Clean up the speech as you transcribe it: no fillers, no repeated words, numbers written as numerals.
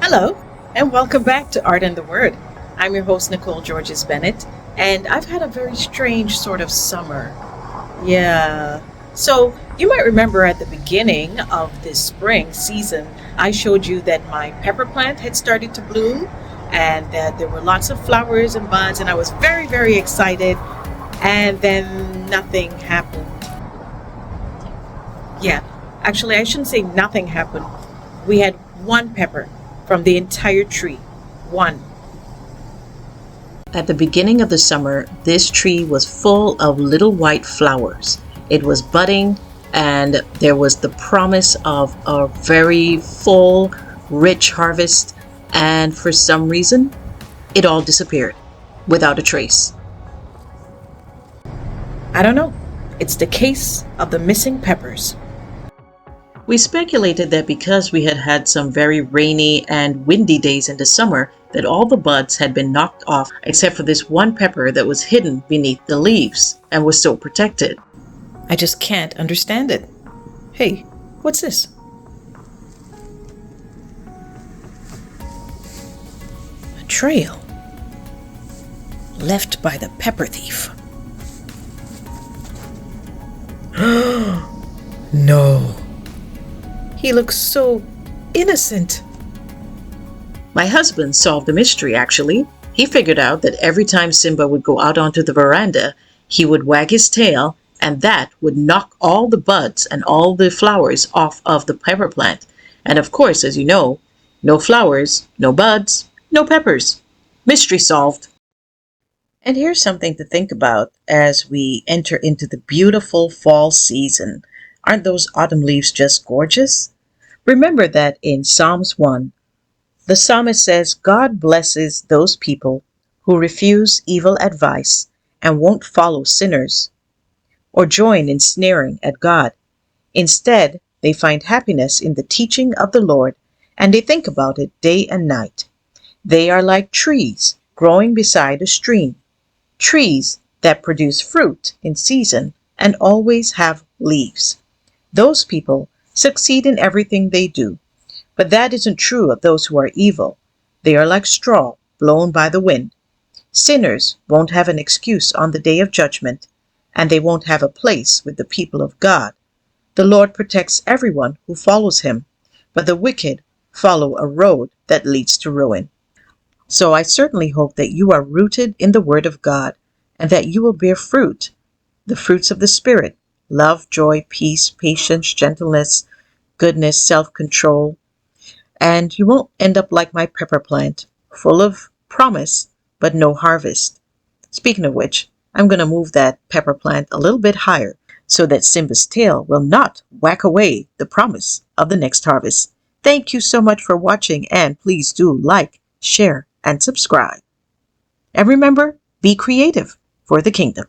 Hello, and welcome back to Art and the Word. I'm your host, Nicole Georges Bennett, and I've had a very strange sort of summer. Yeah. So, you might remember at the beginning of this spring season, I showed you that my pepper plant had started to bloom and that there were lots of flowers and buds, and I was very, very excited. And then nothing happened. Yeah, actually, I shouldn't say nothing happened. We had one pepper from the entire tree. One. At the beginning of the summer, this tree was full of little white flowers. It was budding, and there was the promise of a very full, rich harvest. And for some reason, it all disappeared without a trace. I don't know. It's the case of the missing peppers. We speculated that because we had had some very rainy and windy days in the summer, that all the buds had been knocked off except for this one pepper that was hidden beneath the leaves and was so protected. I just can't understand it. Hey, what's this? A trail left by the pepper thief. No. He looks so innocent. My husband solved the mystery, actually. He figured out that every time Simba would go out onto the veranda, he would wag his tail, and that would knock all the buds and all the flowers off of the pepper plant. And of course, as you know, no flowers, no buds, no peppers. Mystery solved. And here's something to think about as we enter into the beautiful fall season. Aren't those autumn leaves just gorgeous? Remember that in Psalms 1, the psalmist says God blesses those people who refuse evil advice and won't follow sinners or join in sneering at God. Instead, they find happiness in the teaching of the Lord and they think about it day and night. They are like trees growing beside a stream, trees that produce fruit in season and always have leaves. Those people succeed in everything they do, but that isn't true of those who are evil. They are like straw blown by the wind. Sinners won't have an excuse on the day of judgment, and they won't have a place with the people of God. The Lord protects everyone who follows him, but the wicked follow a road that leads to ruin. So I certainly hope that you are rooted in the Word of God and that you will bear fruit, the fruits of the Spirit: love, joy, peace, patience, gentleness, goodness, self-control. And you won't end up like my pepper plant, full of promise, but no harvest. Speaking of which, I'm going to move that pepper plant a little bit higher so that Simba's tail will not whack away the promise of the next harvest. Thank you so much for watching, and please do like, share, and subscribe. And remember, be creative for the kingdom.